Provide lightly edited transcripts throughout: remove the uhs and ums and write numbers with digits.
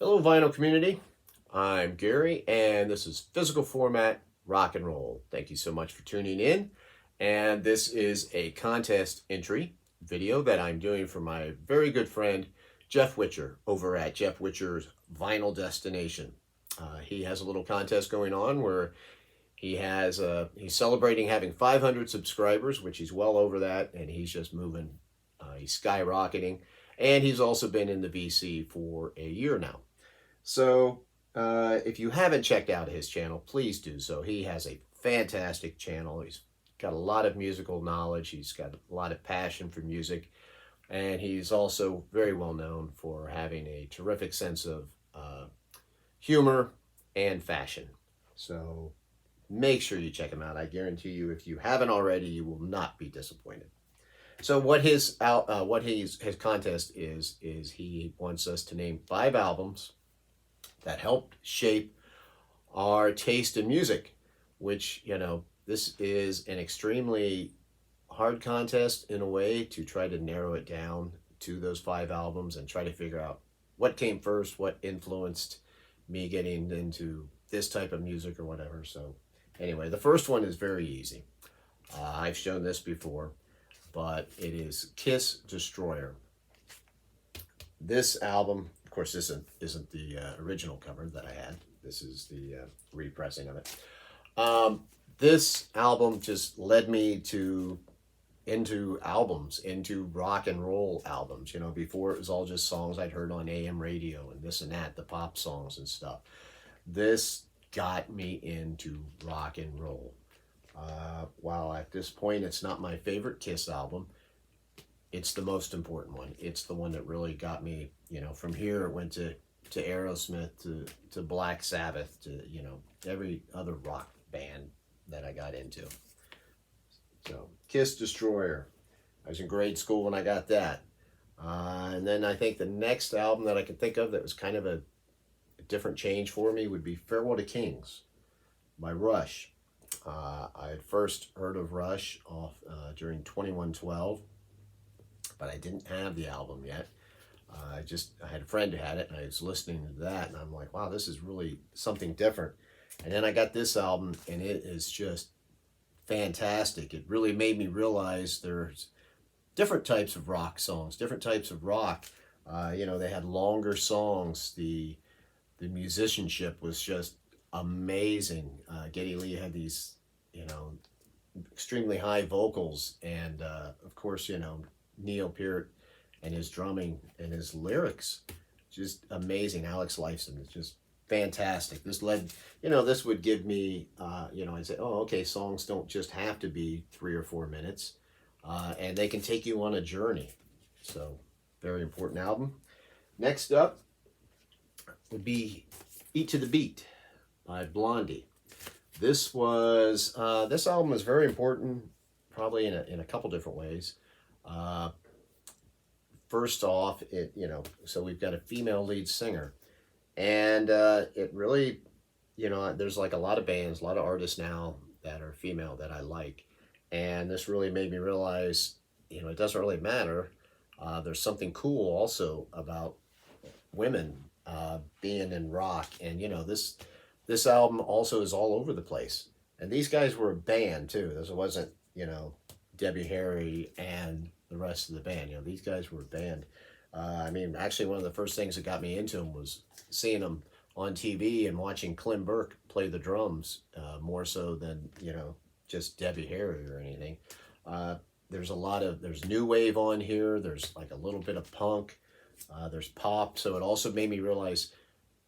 Hello, vinyl community. I'm Gary, and this is Physical Format Rock and Roll. Thank you so much for tuning in. And this is a contest entry video that I'm doing for my very good friend Jeff Whitcher over at Jeff Whitcher's Vinyl Destination. He has a little contest going on where he's celebrating having 500 subscribers, which he's well over that, and he's just moving. He's skyrocketing, and he's also been in the VC for a year now. So if you haven't checked out his channel, please do so. He has a fantastic channel. He's got a lot of musical knowledge. He's got a lot of passion for music. And he's also very well known for having a terrific sense of humor and fashion. So make sure you check him out. I guarantee you, if you haven't already, you will not be disappointed. So what his contest is he wants us to name 5 albums that helped shape our taste in music, which, this is an extremely hard contest in a way to try to narrow it down to those 5 albums and try to figure out what came first, what influenced me getting into this type of music or whatever. So anyway, the first one is very easy. I've shown this before, but it is Kiss Destroyer. This album, of course, this isn't the original cover that I had. This is the repressing of it. This album just led me into albums, into rock and roll albums. Before it was all just songs I'd heard on AM radio and this and that, the pop songs and stuff. This got me into rock and roll. While at this point it's not my favorite Kiss album, it's the most important one. It's the one that really got me, from here it went to Aerosmith, to Black Sabbath, to, every other rock band that I got into. So, Kiss Destroyer. I was in grade school when I got that. And then I think the next album that I could think of that was kind of a different change for me would be Farewell to Kings by Rush. I had first heard of Rush during 2112, but I didn't have the album yet. I had a friend who had it, and I was listening to that, and I'm like, wow, this is really something different. And then I got this album, and it is just fantastic. It really made me realize there's different types of rock songs, different types of rock. They had longer songs. The musicianship was just amazing. Geddy Lee had these, extremely high vocals, and of course, Neil Peart and his drumming and his lyrics, just amazing. Alex Lifeson is just fantastic. This would give me, I'd say, oh, okay, songs don't just have to be 3 or 4 minutes, and they can take you on a journey. So, very important album. Next up would be Eat to the Beat by Blondie. This album is very important, probably in a couple different ways. First off, so we've got a female lead singer, and it really, there's like a lot of bands, a lot of artists now that are female that I like, and this really made me realize, it doesn't really matter. There's something cool also about women being in rock, and this album also is all over the place. And these guys were a band too. This wasn't, Debbie Harry and the rest of the band. These guys were a band. Actually, one of the first things that got me into them was seeing them on TV and watching Clem Burke play the drums, more so than, just Debbie Harry or anything. There's new wave on here. There's like a little bit of punk. There's pop. So it also made me realize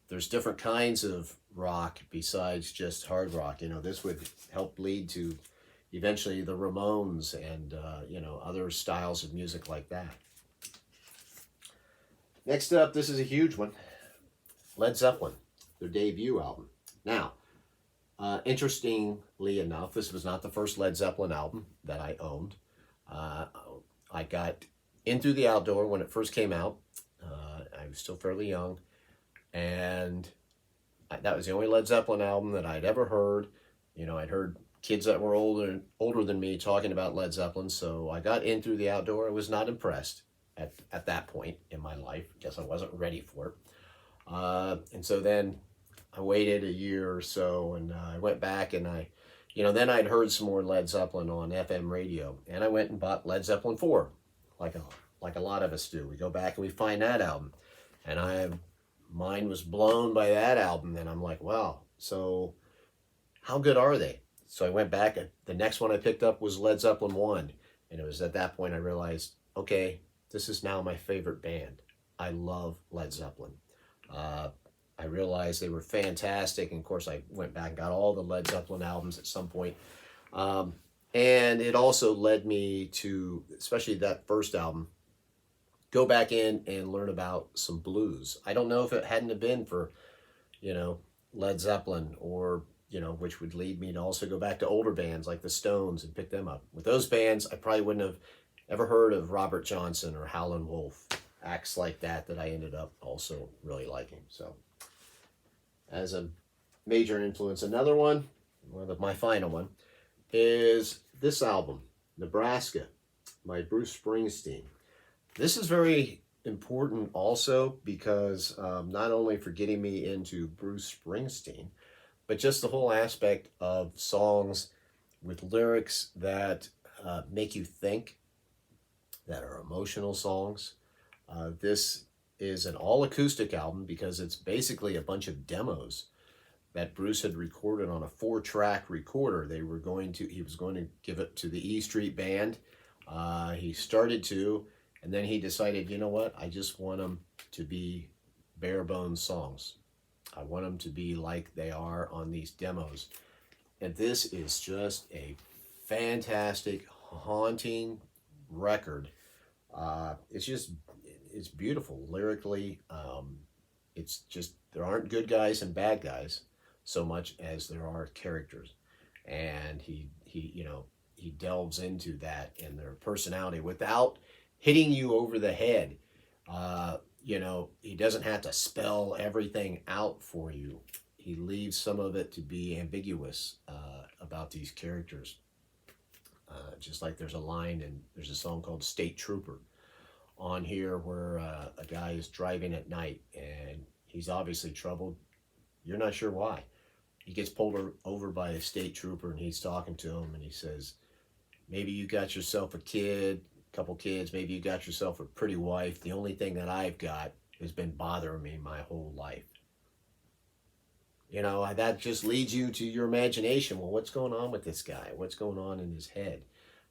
there's different kinds of rock besides just hard rock. This would help lead to eventually the Ramones and, other styles of music like that. Next up, this is a huge one. Led Zeppelin, their debut album. Now, interestingly enough, this was not the first Led Zeppelin album that I owned. I got In Through the Outdoor when it first came out. I was still fairly young, and that was the only Led Zeppelin album that I'd ever heard. I'd heard kids that were older than me talking about Led Zeppelin, so I got In Through the Outdoor. I was not impressed at that point in my life. Guess I wasn't ready for it. And so then I waited a year or so, and I went back, and then I'd heard some more Led Zeppelin on FM radio, and I went and bought Led Zeppelin 4, like a lot of us do. We go back and we find that album, and mine was blown by that album, and I'm like, wow, so how good are they? So I went back, and the next one I picked up was Led Zeppelin 1, and it was at that point I realized, okay, this is now my favorite band. I love Led Zeppelin. I realized they were fantastic, and of course I went back and got all the Led Zeppelin albums at some point. And it also led me to, especially that first album, go back in and learn about some blues. I don't know if it hadn't have been for, Led Zeppelin, or, which would lead me to also go back to older bands like the Stones and pick them up. With those bands, I probably wouldn't have ever heard of Robert Johnson or Howlin' Wolf, acts like that I ended up also really liking. So as a major influence, another one, my final one, is this album, Nebraska, by Bruce Springsteen. This is very important also because not only for getting me into Bruce Springsteen, but just the whole aspect of songs with lyrics that make you think, that are emotional songs. This is an all-acoustic album because it's basically a bunch of demos that Bruce had recorded on a 4-track recorder. He was going to give it to the E Street Band. He started to, and then he decided, you know what? I just want them to be bare bones songs. I want them to be like they are on these demos. And this is just a fantastic, haunting record. It's beautiful lyrically. It's just, there aren't good guys and bad guys so much as there are characters, and he delves into that and their personality without hitting you over the head. He doesn't have to spell everything out for you. He leaves some of it to be ambiguous about these characters. Just like there's a song called State Trooper on here where a guy is driving at night and he's obviously troubled. You're not sure why. He gets pulled over by a state trooper and he's talking to him and he says, maybe you got yourself a couple kids, maybe you got yourself a pretty wife. The only thing that I've got has been bothering me my whole life. That just leads you to your imagination. Well, what's going on with this guy? What's going on in his head?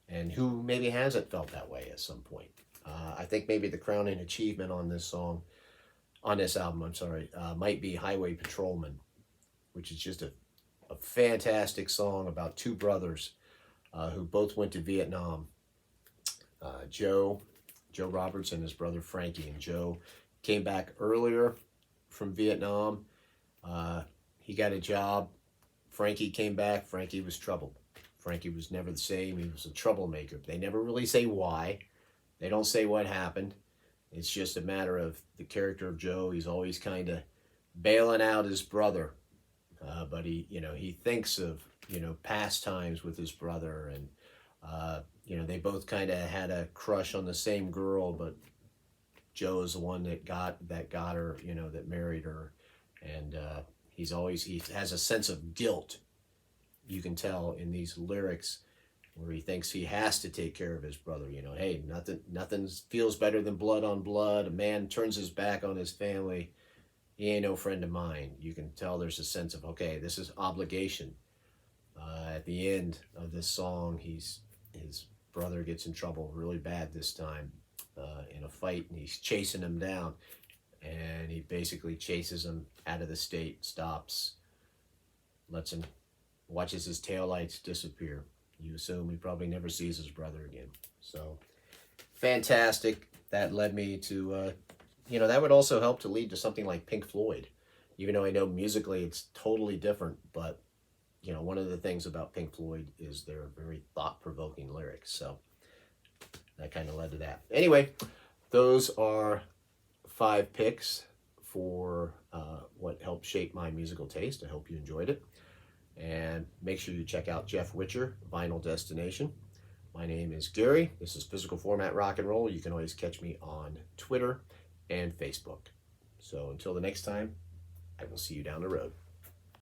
And who maybe hasn't felt that way at some point? I think maybe the crowning achievement on this album, might be Highway Patrolman, which is just a fantastic song about two brothers who both went to Vietnam. Joe Roberts and his brother Frankie. And Joe came back earlier from Vietnam. He got a job. Frankie came back. Frankie was troubled. Frankie was never the same. He was a troublemaker. They never really say why. They don't say what happened. It's just a matter of the character of Joe. He's always kind of bailing out his brother. But he thinks of, past times with his brother. And, they both kind of had a crush on the same girl, but Joe is the one that got her, that married her. And he has a sense of guilt, you can tell in these lyrics, where he thinks he has to take care of his brother. Hey, nothing feels better than blood on blood. A man turns his back on his family. He ain't no friend of mine. You can tell there's a sense of, okay, this is obligation. At the end of this song, his brother gets in trouble really bad this time in a fight, and he's chasing him down. And he basically chases him out of the state, stops, watches his taillights disappear. You assume he probably never sees his brother again. So, fantastic. That led me to, that would also help to lead to something like Pink Floyd. Even though I know musically it's totally different, but, one of the things about Pink Floyd is their very thought-provoking lyrics. So, that kind of led to that. Anyway, those are 5 picks for what helped shape my musical taste. I hope you enjoyed it. And make sure you check out Jeff Whitcher Vinyl Destination. My name is Gary. This is Physical Format Rock and Roll. You can always catch me on Twitter and Facebook. So until the next time, I will see you down the road.